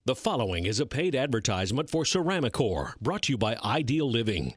The following is a paid advertisement for Ceramicore, brought to you by Ideal Living.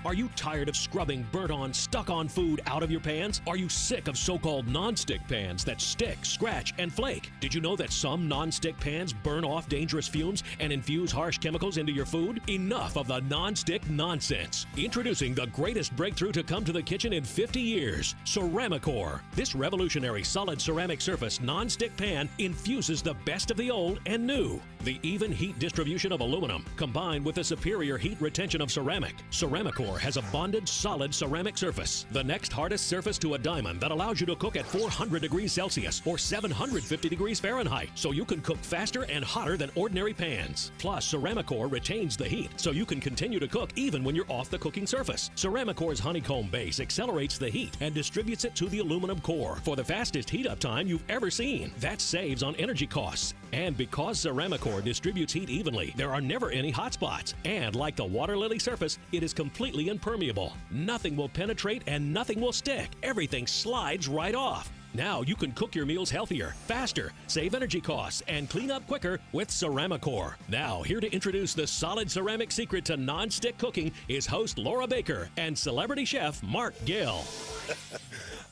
Are you tired of scrubbing burnt-on, stuck-on food out of your pans? Are you sick of so-called non-stick pans that stick, scratch, and flake? Did you know that some non-stick pans burn off dangerous fumes and infuse harsh chemicals into your food? Enough of the non-stick nonsense. Introducing the greatest breakthrough to come to the kitchen in 50 years, Ceramicore. This revolutionary solid ceramic surface non-stick pan infuses the best of the old and new. The even heat distribution of aluminum combined with the superior heat retention of ceramic. Ceramicore has a bonded, solid ceramic surface, the next hardest surface to a diamond that allows you to cook at 400 degrees Celsius or 750 degrees Fahrenheit, so you can cook faster and hotter than ordinary pans. Plus, Ceramicore retains the heat, so you can continue to cook even when you're off the cooking surface. Ceramicore's honeycomb base accelerates the heat and distributes it to the aluminum core for the fastest heat-up time you've ever seen. That saves on energy costs. And because Ceramicore distributes heat evenly, there are never any hot spots. And like the water lily surface, it is completely impermeable. Nothing will penetrate and nothing will stick. Everything slides right off. Now you can cook your meals healthier, faster, save energy costs, and clean up quicker with Ceramicore. Now, here to introduce the solid ceramic secret to non-stick cooking is host Laura Baker and celebrity chef Mark Gill.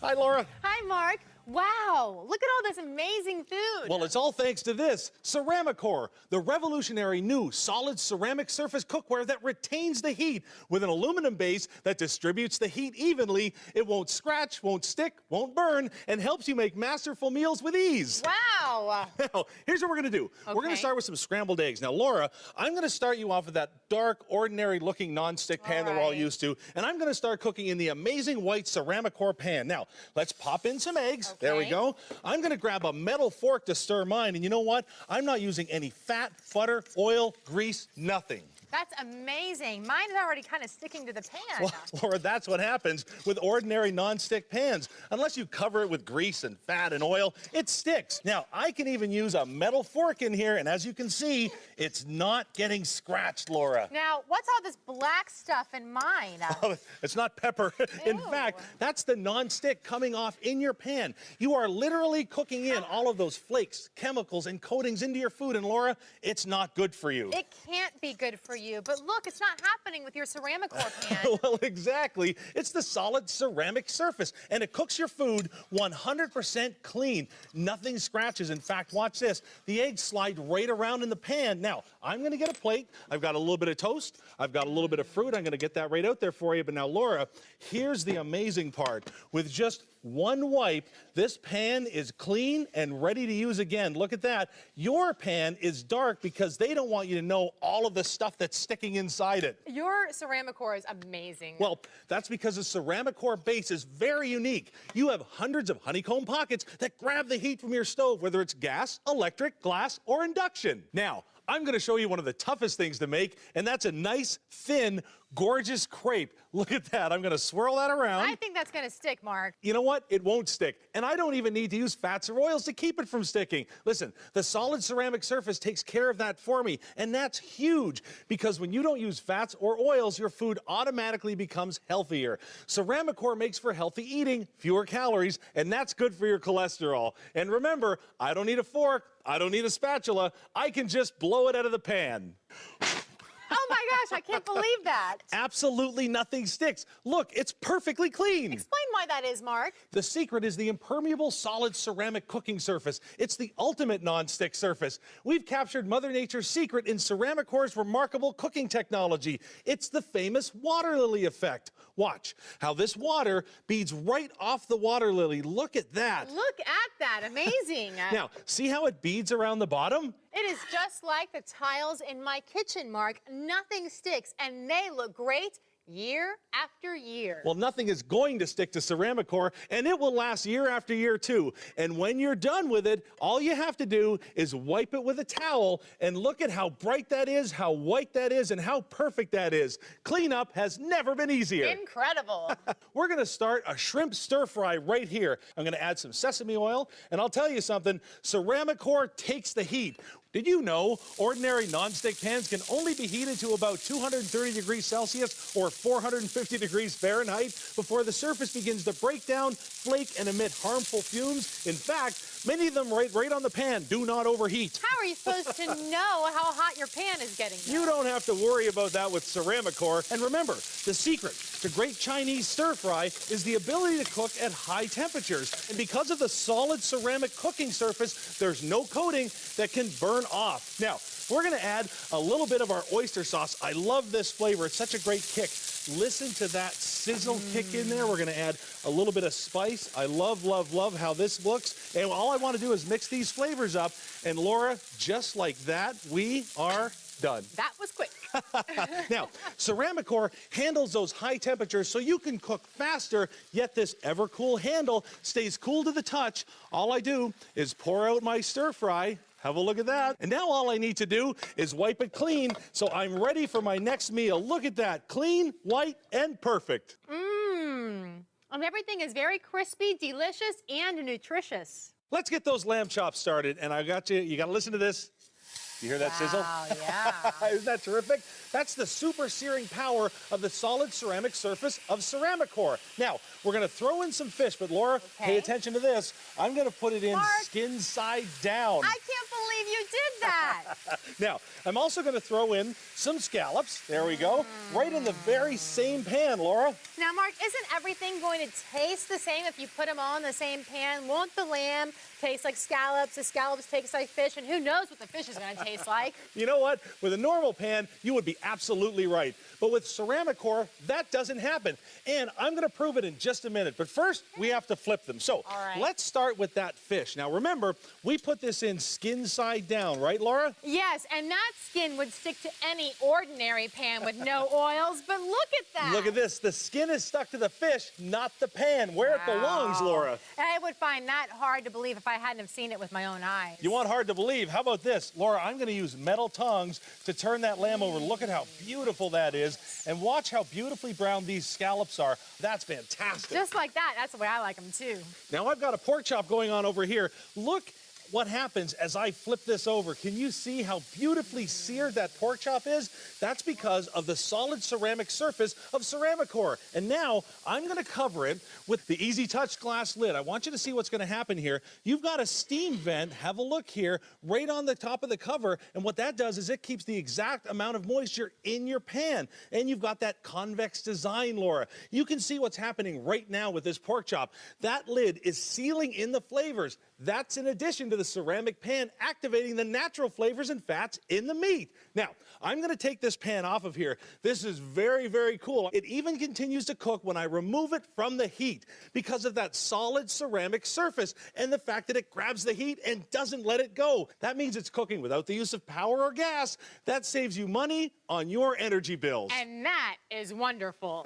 Hi, Laura. Hi, Mark. Wow, look at all this amazing food. Well, it's all thanks to this, Ceramicore, the revolutionary new solid ceramic surface cookware that retains the heat with an aluminum base that distributes the heat evenly. It won't scratch, won't stick, won't burn, and helps you make masterful meals with ease. Wow. Now, here's what we're going to do. Okay. We're going to start with some scrambled eggs. Now, Laura, I'm going to start you off with that dark, ordinary-looking non-stick pan that we're all used to, and I'm going to start cooking in the amazing white Ceramicore pan. Now, let's pop in some eggs. Okay. There we go. I'm going to grab a metal fork to stir mine, and you know what? I'm not using any fat, butter, oil, grease, nothing. That's amazing. Mine is already kind of sticking to the pan. Well, Laura, that's what happens with ordinary non-stick pans. Unless you cover it with grease and fat and oil, it sticks. Now, I can even use a metal fork in here, and as you can see, it's not getting scratched, Laura. Now, what's all this black stuff in mine? Oh, it's not pepper. In fact, that's the non-stick coming off in your pan. You are literally cooking in all of those flakes, chemicals, and coatings into your food, and Laura, it's not good for you. It can't be good for you, but look, it's not happening with your Ceramicore pan. Well, exactly. It's the solid ceramic surface, and it cooks your food 100% clean. Nothing scratches. In fact, watch this. The eggs slide right around in the pan. Now, I'm going to get a plate. I've got a little bit of toast. I've got a little bit of fruit. I'm going to get that right out there for you. But now, Laura, here's the amazing part. With just one wipe, this pan is clean and ready to use again. Look at that. Your pan is dark because they don't want you to know all of the stuff that's sticking inside it. Your Ceramicore is amazing. Well, that's because the Ceramicore base is very unique. You have hundreds of honeycomb pockets that grab the heat from your stove, whether it's gas, electric, glass, or induction. Now, I'm going to show you one of the toughest things to make, and that's a nice, thin, gorgeous crepe. Look at that. I'm going to swirl that around. I think that's going to stick, Mark. You know what? It won't stick. And I don't even need to use fats or oils to keep it from sticking. Listen, the solid ceramic surface takes care of that for me. And that's huge because when you don't use fats or oils, your food automatically becomes healthier. Ceramicore makes for healthy eating, fewer calories, and that's good for your cholesterol. And remember, I don't need a fork. I don't need a spatula. I can just blow it out of the pan. Oh my gosh, I can't believe that. Absolutely nothing sticks. Look, it's perfectly clean. Explain why that is, Mark. The secret is the impermeable solid ceramic cooking surface. It's the ultimate non-stick surface. We've captured Mother Nature's secret in Ceramicore's remarkable cooking technology. It's the famous water lily effect. Watch how this water beads right off the water lily. Look at that. Look at that. Amazing. Now, see how it beads around the bottom? It is just like the tiles in my kitchen, Mark. Nothing sticks, and they look great year after year. Well, nothing is going to stick to Ceramicore, and it will last year after year, too. And when you're done with it, all you have to do is wipe it with a towel, and look at how bright that is, how white that is, and how perfect that is. Cleanup has never been easier. Incredible. We're going to start a shrimp stir fry right here. I'm going to add some sesame oil, and I'll tell you something, Ceramicore takes the heat. Did you know ordinary nonstick pans can only be heated to about 230 degrees Celsius or 450 degrees Fahrenheit before the surface begins to break down, flake, and emit harmful fumes? In fact, many of them right on the pan do not overheat. How are you supposed to know how hot your pan is getting, though? You don't have to worry about that with Ceramicore. And remember, the secret to great Chinese stir-fry is the ability to cook at high temperatures. And because of the solid ceramic cooking surface, there's no coating that can burn off. Now, we're going to add a little bit of our oyster sauce. I love this flavor. It's such a great kick. Listen to that sizzle kick in there. We're going to add a little bit of spice. I love, love, love how this looks. And all I want to do is mix these flavors up. And Laura, just like that, we are done. That was quick. Now, Ceramicore handles those high temperatures so you can cook faster, yet this ever-cool handle stays cool to the touch. All I do is pour out my stir-fry. Have a look at that. And now all I need to do is wipe it clean so I'm ready for my next meal. Look at that. Clean, white, and perfect. And everything is very crispy, delicious, and nutritious. Let's get those lamb chops started. And I got you got to listen to this. You hear that sizzle? Oh, yeah. Isn't that terrific? That's the super searing power of the solid ceramic surface of Ceramicore. Now, we're going to throw in some fish, but Laura, pay attention to this. I'm going to put it in skin side down. I can't believe you did that. Now, I'm also going to throw in some scallops. There we go. Right in the very same pan, Laura. Now, Mark, isn't everything going to taste the same if you put them all in the same pan? Won't the lamb taste like scallops? The scallops taste like fish, and who knows what the fish is going to taste like? You know what? With a normal pan, you would be absolutely right. But with Ceramicore, that doesn't happen. And I'm going to prove it in just a minute. But first, we have to flip them. So let's start with that fish. Now, remember, we put this in skin side down, right, Laura? Yes, and that skin would stick to any ordinary pan with no oils, but look at that. Look at this. The skin is stuck to the fish, not the pan, where it belongs, Laura. I would find that hard to believe if I hadn't have seen it with my own eyes. You want hard to believe? How about this? Laura, I'm going to use metal tongs to turn that lamb over. Look at how beautiful that is. And watch how beautifully brown these scallops are. That's fantastic. Just like that. That's the way I like them, too. Now, I've got a pork chop going on over here. Look what happens as I flip this over. Can you see how beautifully seared that pork chop is? That's because of the solid ceramic surface of Ceramicore. And now I'm going to cover it with the Easy Touch glass lid. I want you to see what's going to happen here. You've got a steam vent, have a look here, right on the top of the cover. And what that does is it keeps the exact amount of moisture in your pan. And you've got that convex design, Laura. You can see what's happening right now with this pork chop. That lid is sealing in the flavors. That's in addition to the ceramic pan activating the natural flavors and fats in the meat. Now, I'm going to take this pan off of here. This is very, very cool. It even continues to cook when I remove it from the heat because of that solid ceramic surface and the fact that it grabs the heat and doesn't let it go. That means it's cooking without the use of power or gas. That saves you money on your energy bills. And that is wonderful.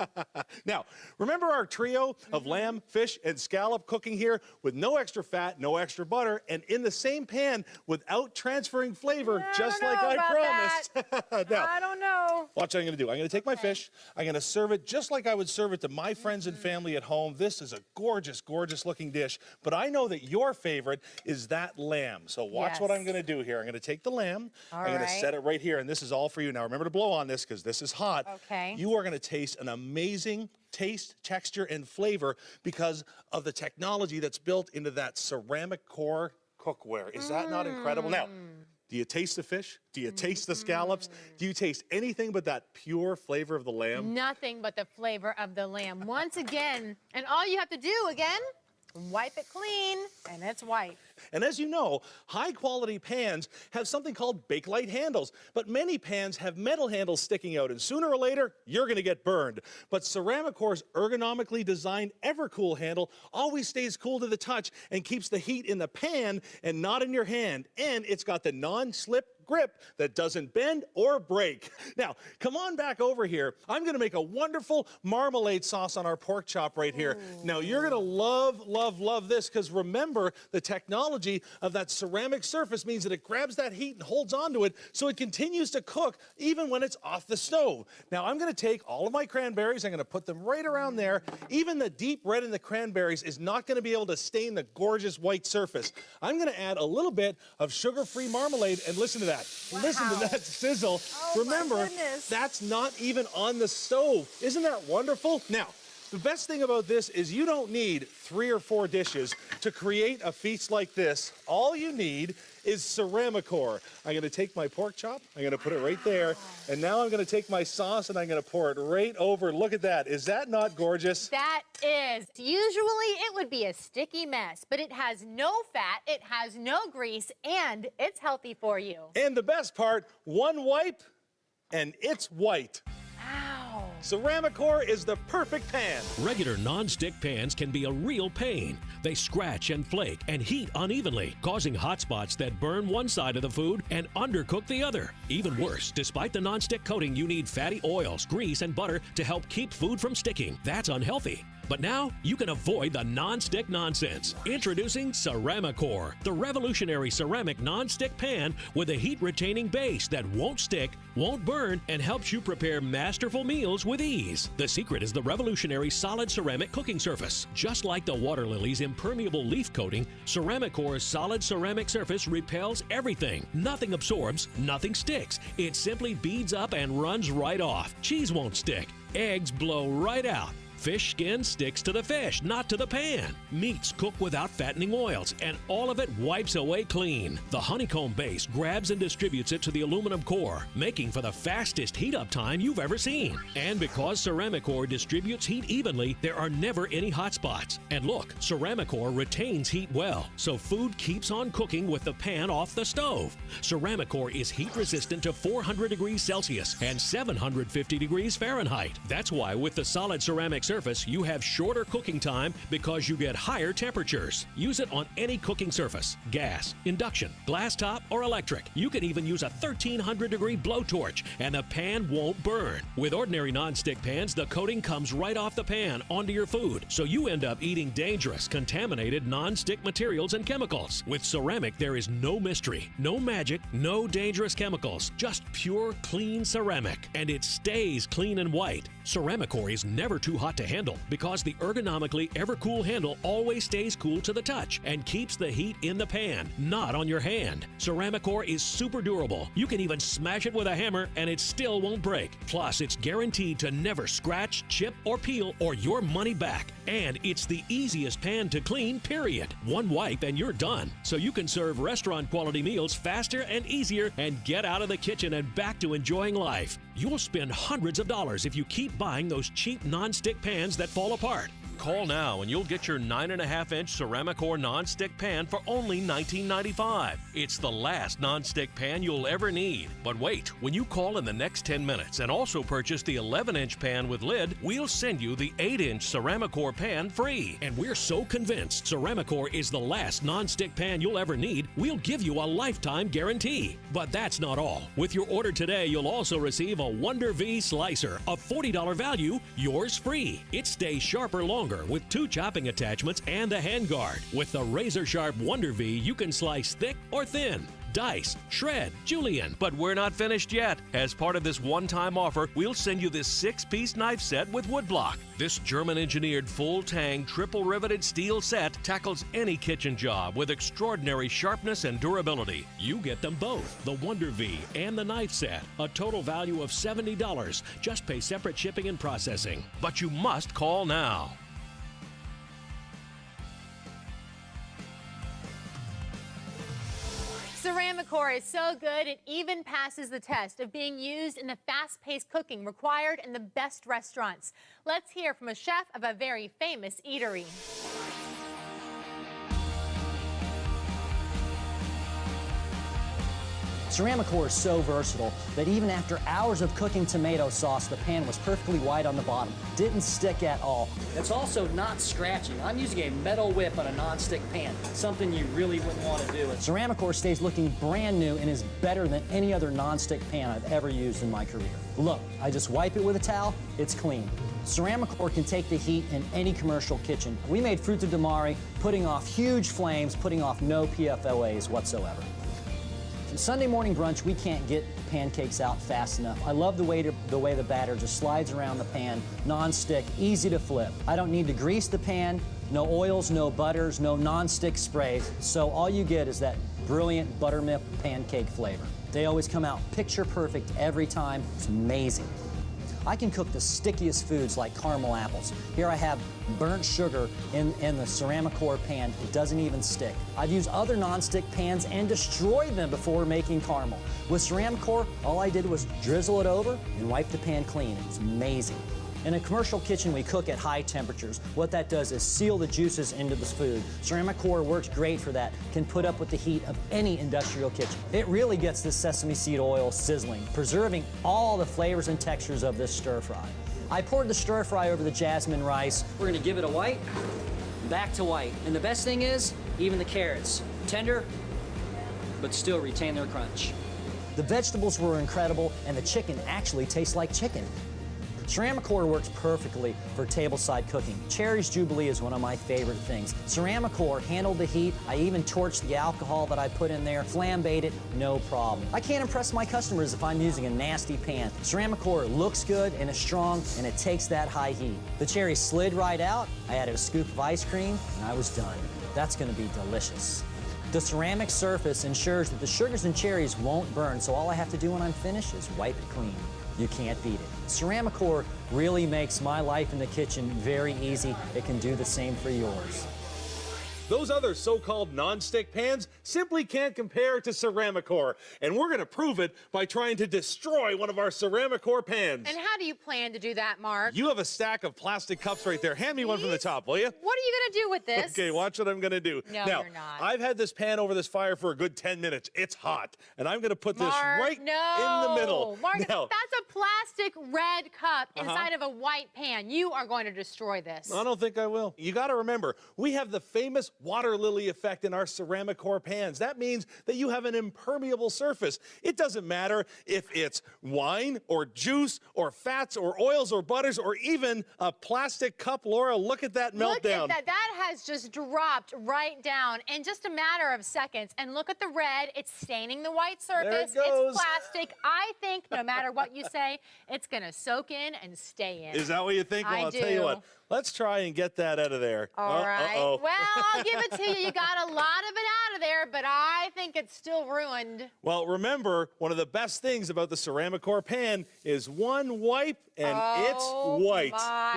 Now, remember our trio of lamb, fish, and scallop cooking here with no extra fat, no extra butter, and in the same pan without transferring flavor, just like I promised. Now, I don't know. watch what I'm going to do. I'm going to take my fish. I'm going to serve it just like I would serve it to my friends and family at home. This is a gorgeous, gorgeous looking dish. But I know that your favorite is that lamb. So watch what I'm going to do here. I'm going to take the lamb. I'm going to set it right here. And this is all for you. Now, remember to blow on this because this is hot. Okay. You are going to taste an amazing taste, texture, and flavor because of the technology that's built into that Ceramicore cookware. Is that not incredible? Now, do you taste the fish? Do you taste the scallops? Do you taste anything but that pure flavor of the lamb? Nothing but the flavor of the lamb. Once again, and all you have to do again, wipe it clean, and it's white. And as you know, high-quality pans have something called Bakelite handles, but many pans have metal handles sticking out, and sooner or later, you're going to get burned. But Ceramicore's ergonomically designed Evercool handle always stays cool to the touch and keeps the heat in the pan and not in your hand. And it's got the non-slip grip that doesn't bend or break. Now, come on back over here. I'm going to make a wonderful marmalade sauce on our pork chop right here. Now, you're going to love, love, love this because remember, the technology of that ceramic surface means that it grabs that heat and holds onto it so it continues to cook even when it's off the stove. Now, I'm going to take all of my cranberries. I'm going to put them right around there. Even the deep red in the cranberries is not going to be able to stain the gorgeous white surface. I'm going to add a little bit of sugar-free marmalade, and listen to that. Wow. Listen to that sizzle. Oh, remember, that's not even on the stove. Isn't that wonderful? Now, the best thing about this is you don't need 3 or 4 dishes to create a feast like this. All you need is Ceramicore. I'm going to take my pork chop, I'm going to put it right there, and now I'm going to take my sauce and I'm going to pour it right over. Look at that. Is that not gorgeous? That is. Usually it would be a sticky mess, but it has no fat, it has no grease, and it's healthy for you. And the best part, one wipe and it's white. Wow. Ceramicore is the perfect pan. Regular non-stick pans can be a real pain. They scratch and flake and heat unevenly, causing hot spots that burn one side of the food and undercook the other. Even worse, despite the non-stick coating, you need fatty oils, grease, and butter to help keep food from sticking. That's unhealthy. But now, you can avoid the non-stick nonsense. Introducing Ceramicore, the revolutionary ceramic non-stick pan with a heat-retaining base that won't stick, won't burn, and helps you prepare masterful meals with ease. The secret is the revolutionary solid ceramic cooking surface. Just like the water lily's impermeable leaf coating, Ceramicore's solid ceramic surface repels everything. Nothing absorbs, nothing sticks. It simply beads up and runs right off. Cheese won't stick. Eggs blow right out. Fish skin sticks to the fish, not to the pan. Meats cook without fattening oils, and all of it wipes away clean. The honeycomb base grabs and distributes it to the aluminum core, making for the fastest heat-up time you've ever seen. And because Ceramicore distributes heat evenly, there are never any hot spots. And look, Ceramicore retains heat well, so food keeps on cooking with the pan off the stove. Ceramicore is heat-resistant to 400 degrees Celsius and 750 degrees Fahrenheit. That's why with the solid ceramic surface, you have shorter cooking time because you get higher temperatures. Use it on any cooking surface, gas, induction, glass top, or electric. You can even use a 1300-degree blowtorch and the pan won't burn. With ordinary non-stick pans, the coating comes right off the pan onto your food, so you end up eating dangerous, contaminated non-stick materials and chemicals. With ceramic, there is no mystery, no magic, no dangerous chemicals, just pure, clean ceramic. And it stays clean and white. Ceramicore is never too hot to handle because the ergonomically ever-cool handle always stays cool to the touch and keeps the heat in the pan, not on your hand. Ceramicore is super durable. You can even smash it with a hammer and it still won't break. Plus, it's guaranteed to never scratch, chip, or peel or your money back. And it's the easiest pan to clean, period. One wipe and you're done. So you can serve restaurant-quality meals faster and easier and get out of the kitchen and back to enjoying life. You'll spend hundreds of dollars if you keep buying those cheap non-stick pans that fall apart. Call now and you'll get your 9.5-inch Ceramicore non-stick pan for only $19.95. It's the last non-stick pan you'll ever need. But wait, when you call in the next 10 minutes and also purchase the 11-inch pan with lid, we'll send you the 8-inch Ceramicore pan free. And we're so convinced Ceramicore is the last non-stick pan you'll ever need, we'll give you a lifetime guarantee. But that's not all. With your order today, you'll also receive a Wonder V slicer, a $40 value, yours free. It stays sharper longer with 2 chopping attachments and a handguard. With the razor-sharp Wonder V, you can slice thick or thin, dice, shred, julienne. But we're not finished yet. As part of this one-time offer, we'll send you this 6-piece knife set with woodblock. This German-engineered full-tang, triple-riveted steel set tackles any kitchen job with extraordinary sharpness and durability. You get them both, the Wonder V and the knife set. A total value of $70. Just pay separate shipping and processing. But you must call now. Ceramicore is so good, it even passes the test of being used in the fast-paced cooking required in the best restaurants. Let's hear from a chef of a very famous eatery. Ceramicore is so versatile that even after hours of cooking tomato sauce, the pan was perfectly white on the bottom. Didn't stick at all. It's also not scratching. I'm using a metal whip on a non-stick pan, something you really wouldn't want to do. Ceramicore stays looking brand new and is better than any other non-stick pan I've ever used in my career. Look, I just wipe it with a towel, it's clean. Ceramicore can take the heat in any commercial kitchen. We made frutti di mare, putting off huge flames, putting off no PFOAs whatsoever. For Sunday morning brunch, we can't get pancakes out fast enough. I love the way the batter just slides around the pan, non-stick, easy to flip. I don't need to grease the pan, no oils, no butters, no non-stick sprays, so all you get is that brilliant buttermilk pancake flavor. They always come out picture perfect every time. It's amazing. I can cook the stickiest foods like caramel apples. Here I have burnt sugar in the Ceramicore pan. It doesn't even stick. I've used other non-stick pans and destroyed them before making caramel. With Ceramicore, all I did was drizzle it over and wipe the pan clean. It was amazing. In a commercial kitchen, we cook at high temperatures. What that does is seal the juices into the food. Ceramicore works great for that, can put up with the heat of any industrial kitchen. It really gets the sesame seed oil sizzling, preserving all the flavors and textures of this stir fry. I poured the stir fry over the jasmine rice. We're gonna give it a white, back to white. And the best thing is, even the carrots, tender, but still retain their crunch. The vegetables were incredible, and the chicken actually tastes like chicken. Ceramicore works perfectly for tableside cooking. Cherry's Jubilee is one of my favorite things. Ceramicore handled the heat. I even torched the alcohol that I put in there, flambéed it, no problem. I can't impress my customers if I'm using a nasty pan. Ceramicore looks good and is strong, and it takes that high heat. The cherry slid right out. I added a scoop of ice cream, and I was done. That's gonna be delicious. The ceramic surface ensures that the sugars and cherries won't burn, so all I have to do when I'm finished is wipe it clean. You can't beat it. Ceramicore really makes my life in the kitchen very easy. It can do the same for yours. Those other so-called non-stick pans simply can't compare to Ceramicore, and we're going to prove it by trying to destroy one of our Ceramicore pans. And how do you plan to do that, Mark? You have a stack of plastic cups right there. Hand me one from the top, will you? What are you going to do with this? Okay, watch what I'm going to do. No, now, you're not. I've had this pan over this fire for a good 10 minutes. It's hot, and I'm going to put this right in the middle. Mark, now, that's a plastic red cup inside of a white pan. You are going to destroy this. I don't think I will. You got to remember, we have the famous water lily effect in our Ceramicore pans. That means that you have an impermeable surface. It doesn't matter if it's wine or juice or fats or oils or butters or even a plastic cup. Laura, look at that meltdown. Look at that. That has just dropped right down in just a matter of seconds. And look at the red. It's staining the white surface. There it goes. It's plastic. I think no matter what you say, it's going to soak in and stay in. Is that what you think? Well, I'll tell you what. Let's try and get that out of there. All right. Uh-oh. Well, I'll give it to you. You got a lot of it out of there, but I think it's still ruined. Well, remember, one of the best things about the Ceramicore pan is one wipe and it's white.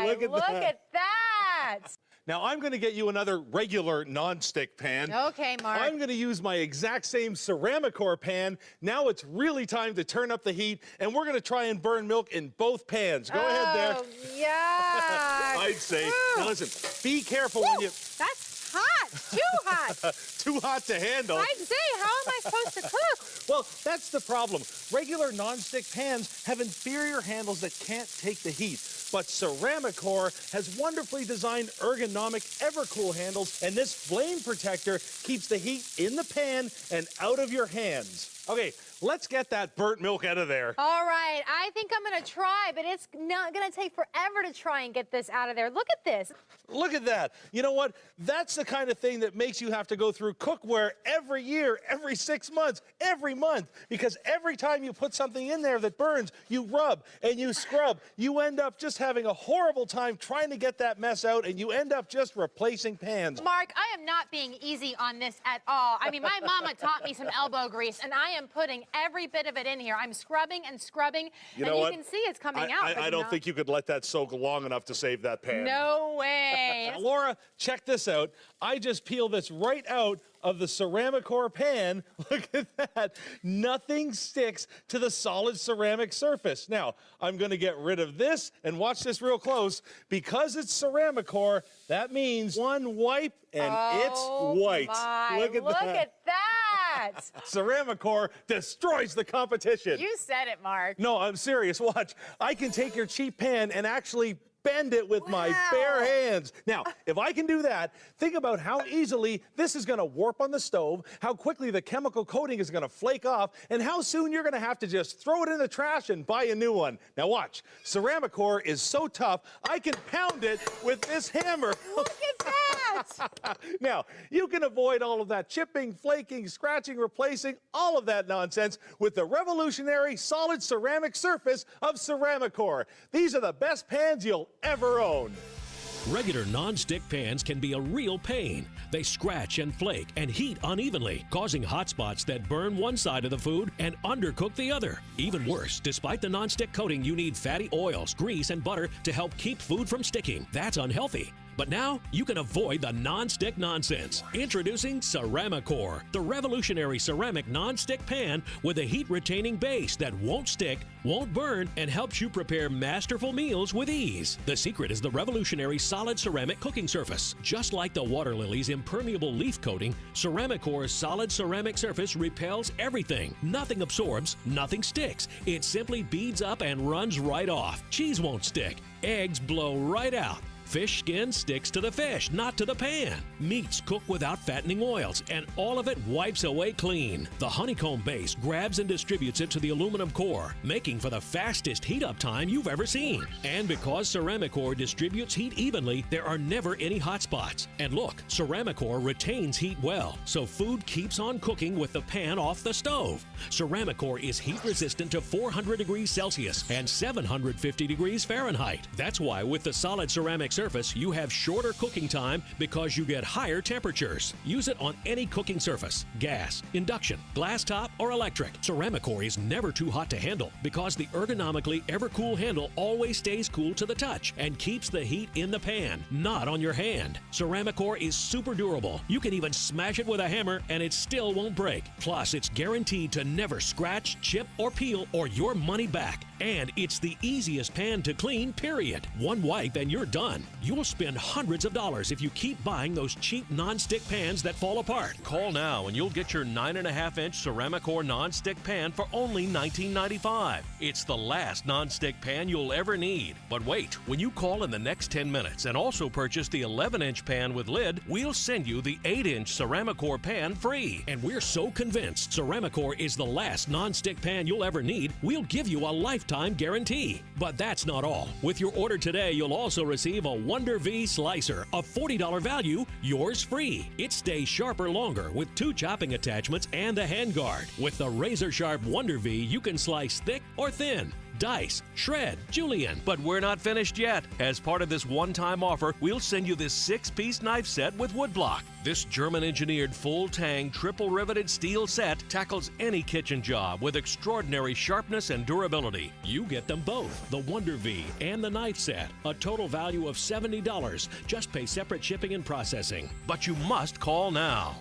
Look at that. Now, I'm going to get you another regular non-stick pan. Okay, Mark. I'm going to use my exact same Ceramicore pan. Now it's really time to turn up the heat, and we're going to try and burn milk in both pans. Go ahead there. Oh, yeah. I'd say. Now, listen, be careful when you... That's hot. Too hot. Too hot to handle. I'd say, how am I supposed to cook? Well, that's the problem. Regular non-stick pans have inferior handles that can't take the heat. But Ceramicore has wonderfully designed ergonomic Evercool handles, and this flame protector keeps the heat in the pan and out of your hands. Okay, let's get that burnt milk out of there. All right, I think I'm going to try, but it's not going to take forever to try and get this out of there. Look at this. Look at that. You know what? That's the kind of thing that makes you have to go through cookware every year, every 6 months, every month. Because every time you put something in there that burns, you rub and you scrub. You end up just having a horrible time trying to get that mess out, and you end up just replacing pans. Mark, I am not being easy on this at all. I mean, my mama taught me some elbow grease, and I am putting every bit of it in here. I'm scrubbing and scrubbing, and you can see it's coming out. I don't think you could let that soak long enough to save that pan. No way. Laura, check this out. I just peeled this right out of the Ceramicore pan. Look at that. Nothing sticks to the solid ceramic surface. Now, I'm going to get rid of this, and watch this real close. Because it's Ceramicore, that means one wipe and it's white. Look at that. that? Ceramicore destroys the competition. You said it, Mark. No, I'm serious. Watch. I can take your cheap pan and actually bend it with my bare hands. Now, if I can do that, think about how easily this is going to warp on the stove, how quickly the chemical coating is going to flake off, and how soon you're going to have to just throw it in the trash and buy a new one. Now watch. Ceramicore is so tough, I can pound it with this hammer. Look at that! Now, you can avoid all of that chipping, flaking, scratching, replacing, all of that nonsense with the revolutionary solid ceramic surface of Ceramicore. These are the best pans you'll ever own. Regular non-stick pans can be a real pain. They scratch and flake and heat unevenly, causing hot spots that burn one side of the food and undercook the other. Even worse, despite the non-stick coating, you need fatty oils, grease, and butter to help keep food from sticking. That's unhealthy. But now, you can avoid the non-stick nonsense. Introducing Ceramicore, the revolutionary ceramic non-stick pan with a heat-retaining base that won't stick, won't burn, and helps you prepare masterful meals with ease. The secret is the revolutionary solid ceramic cooking surface. Just like the water lily's impermeable leaf coating, Ceramicore's solid ceramic surface repels everything. Nothing absorbs, nothing sticks. It simply beads up and runs right off. Cheese won't stick. Eggs blow right out. Fish skin sticks to the fish, not to the pan. Meats cook without fattening oils, and all of it wipes away clean. The honeycomb base grabs and distributes it to the aluminum core, making for the fastest heat-up time you've ever seen. And because Ceramicore distributes heat evenly, there are never any hot spots. And look, Ceramicore retains heat well, so food keeps on cooking with the pan off the stove. Ceramicore is heat-resistant to 400 degrees Celsius and 750 degrees Fahrenheit. That's why with the solid ceramic surface, you have shorter cooking time because you get higher temperatures. Use it on any cooking surface, gas, induction, glass top, or electric. Ceramicore is never too hot to handle because the ergonomically ever-cool handle always stays cool to the touch and keeps the heat in the pan, not on your hand. Ceramicore is super durable. You can even smash it with a hammer and it still won't break. Plus, it's guaranteed to never scratch, chip, or peel or your money back. And it's the easiest pan to clean, period. One wipe and you're done. You'll spend hundreds of dollars if you keep buying those cheap non-stick pans that fall apart. Call now and you'll get your 9.5-inch Ceramicore non-stick pan for only $19.95. It's the last non-stick pan you'll ever need. But wait, when you call in the next 10 minutes and also purchase the 11-inch pan with lid, we'll send you the 8-inch Ceramicore pan free. And we're so convinced Ceramicore is the last non-stick pan you'll ever need, we'll give you a lifetime guarantee. But that's not all. With your order today, you'll also receive a Wonder V slicer, a $40 value, yours free. It stays sharper longer with 2 chopping attachments and a handguard. With the razor-sharp Wonder V, you can slice thick or thin, dice, shred, julienne. But we're not finished yet. As part of this one-time offer, we'll send you this 6-piece knife set with woodblock. This German-engineered full-tang, triple-riveted steel set tackles any kitchen job with extraordinary sharpness and durability. You get them both, the Wonder V and the knife set. A total value of $70. Just pay separate shipping and processing. But you must call now.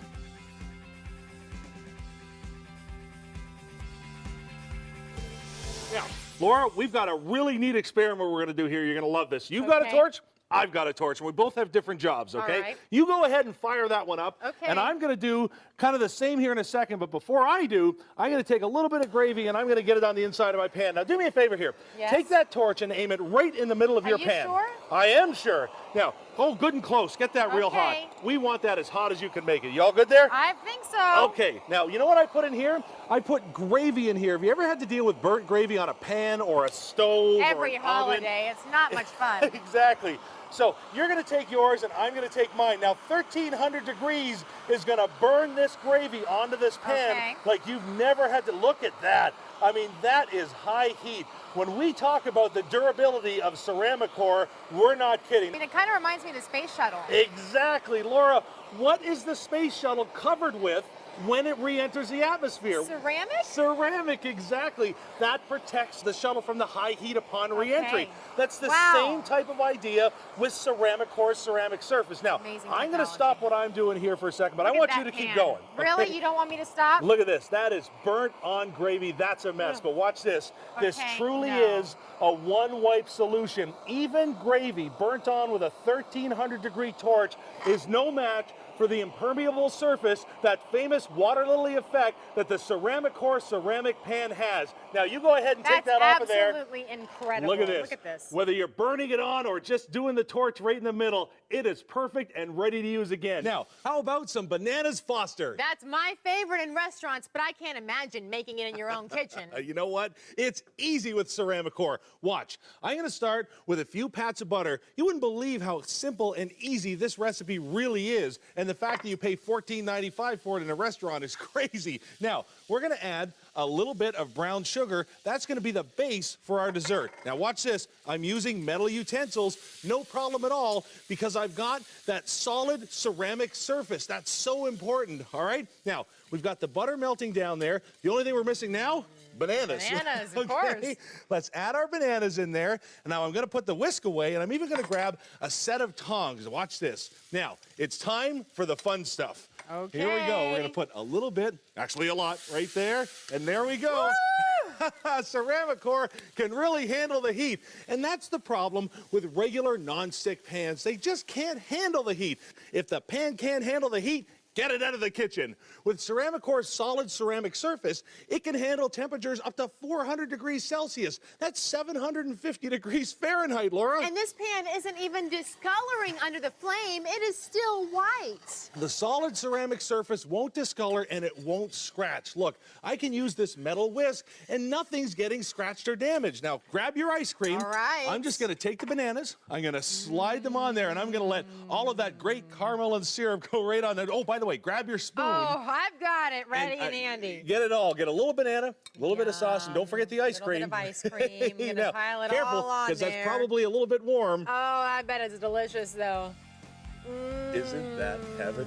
Now, Laura, we've got a really neat experiment we're going to do here. You're going to love this. You've got a torch. I've got a torch, and we both have different jobs, okay? All right. You go ahead and fire that one up, okay. And I'm going to do kind of the same here in a second, but before I do, I'm going to take a little bit of gravy, and I'm going to get it on the inside of my pan. Now, do me a favor here. Yes? Take that torch and aim it right in the middle of your pan. Are you sure? I am sure. Now, hold good and close. Get that real hot. We want that as hot as you can make it. You all good there? I think so. Okay. Now, you know what I put in here? I put gravy in here. Have you ever had to deal with burnt gravy on a pan or a stove Every or an holiday. oven? It's not much fun. Exactly. So you're going to take yours and I'm going to take mine. Now 1300 degrees is going to burn this gravy onto this pan like you've never had to. Look at that. I mean, that is high heat. When we talk about the durability of Ceramicore, we're not kidding. I mean, it kind of reminds me of the space shuttle. Exactly. Laura, what is the space shuttle covered with when it re-enters the atmosphere? Ceramic? Ceramic, exactly. That protects the shuttle from the high heat upon re-entry. That's the same type of idea with Ceramicore's ceramic surface. Now, I'm going to stop what I'm doing here for a second, but I want you to keep going. Really? You don't want me to stop? Look at this. That is burnt on gravy. That's a mess. But watch this. This truly is a one-wipe solution. Even gravy burnt on with a 1300 degree torch is no match for the impermeable surface, that famous water lily effect that the Ceramicore ceramic pan has. Now you go ahead and take that off of there. That's absolutely incredible. Look at this. Look at this. Whether you're burning it on or just doing the torch right in the middle, it is perfect and ready to use again. Now, how about some bananas Foster? That's my favorite in restaurants, but I can't imagine making it in your own kitchen. You know what? It's easy with Ceramicore. Watch. I'm going to start with a few pats of butter. You wouldn't believe how simple and easy this recipe really is, and the fact that you pay $14.95 for it in a restaurant is crazy. Now, we're going to add a little bit of brown sugar. That's going to be the base for our dessert. Now watch this. I'm using metal utensils, no problem at all, because I've got that solid ceramic surface. That's so important, all right? Now, we've got the butter melting down there. The only thing we're missing now, bananas. Bananas, of course. Let's add our bananas in there. And now I'm going to put the whisk away, and I'm even going to grab a set of tongs. Watch this. Now, it's time for the fun stuff. Okay. Here we go. We're going to put a little bit, actually a lot, right there. And there we go. Ceramicore can really handle the heat. And that's the problem with regular nonstick pans. They just can't handle the heat. If the pan can't handle the heat, get it out of the kitchen. With Ceramicore's solid ceramic surface, it can handle temperatures up to 400 degrees Celsius. That's 750 degrees Fahrenheit, Laura. And this pan isn't even discoloring under the flame. It is still white. The solid ceramic surface won't discolor and it won't scratch. Look, I can use this metal whisk and nothing's getting scratched or damaged. Now, grab your ice cream. All right. I'm just going to take the bananas. I'm going to slide them on there and I'm going to let all of that great caramel and syrup go right on there. Oh, by the way, grab your spoon. Oh, I've got it ready and handy. Get it all. Get a little banana, a little bit of sauce, and don't forget the ice cream. A little bit of ice cream. I'm now, gonna pile it careful, all on there. because that's probably a little bit warm. Oh, I bet it's delicious, though. Isn't that heaven?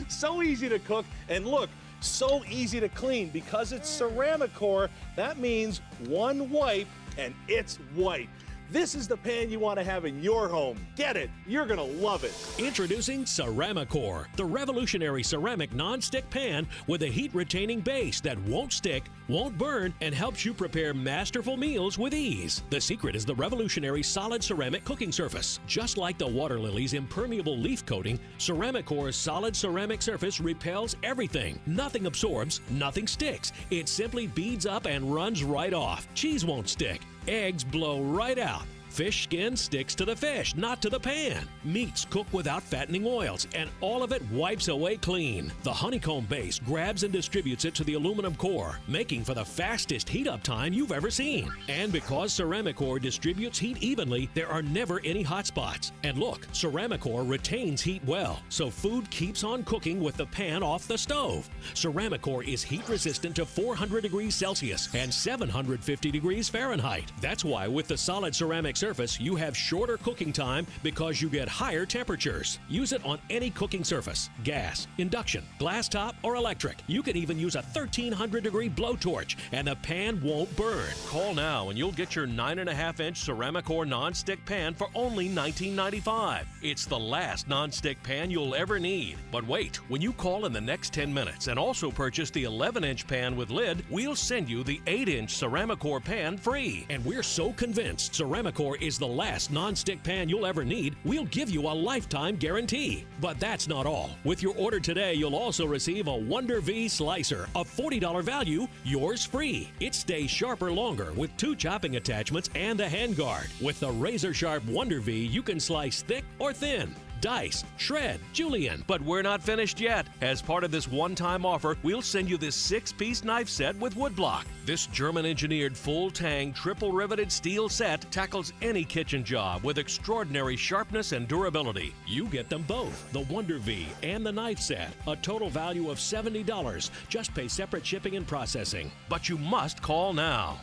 So easy to cook, and look, so easy to clean. Because it's Ceramicore, that means one wipe, and it's white. This is the pan you want to have in your home. Get it. You're going to love it. Introducing Ceramicore, the revolutionary ceramic non-stick pan with a heat-retaining base that won't stick, won't burn, and helps you prepare masterful meals with ease. The secret is the revolutionary solid ceramic cooking surface. Just like the water lily's impermeable leaf coating, Ceramicore's solid ceramic surface repels everything. Nothing absorbs, nothing sticks. It simply beads up and runs right off. Cheese won't stick. Eggs blow right out. Fish skin sticks to the fish, not to the pan. Meats cook without fattening oils, and all of it wipes away clean. The honeycomb base grabs and distributes it to the aluminum core, making for the fastest heat-up time you've ever seen. And because Ceramicore distributes heat evenly, there are never any hot spots. And look, Ceramicore retains heat well, so food keeps on cooking with the pan off the stove. Ceramicore is heat-resistant to 400 degrees Celsius and 750 degrees Fahrenheit. That's why with the solid ceramic surface, you have shorter cooking time because you get higher temperatures. Use it on any cooking surface, gas, induction, glass top, or electric. You can even use a 1300-degree blowtorch, and the pan won't burn. Call now and you'll get your 9.5-inch Ceramicore non-stick pan for only $19.95. It's the last non-stick pan you'll ever need. But wait, when you call in the next 10 minutes and also purchase the 11-inch pan with lid, we'll send you the 8-inch Ceramicore pan free. And we're so convinced Ceramicore is the last non-stick pan you'll ever need, we'll give you a lifetime guarantee. But that's not all. With your order today, you'll also receive a Wonder V slicer, a $40 value, yours free. It stays sharper longer with 2 chopping attachments and a handguard. With the razor-sharp Wonder V, you can slice thick or thin, dice, shred, julienne. But we're not finished yet. As part of this one-time offer, we'll send you this 6-piece knife set with woodblock. This German-engineered full-tang, triple-riveted steel set tackles any kitchen job with extraordinary sharpness and durability. You get them both, the Wonder V and the knife set, a total value of $70. Just pay separate shipping and processing. But you must call now.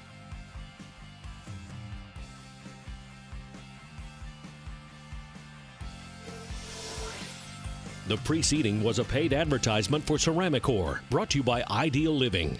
The preceding was a paid advertisement for Ceramicore, brought to you by Ideal Living.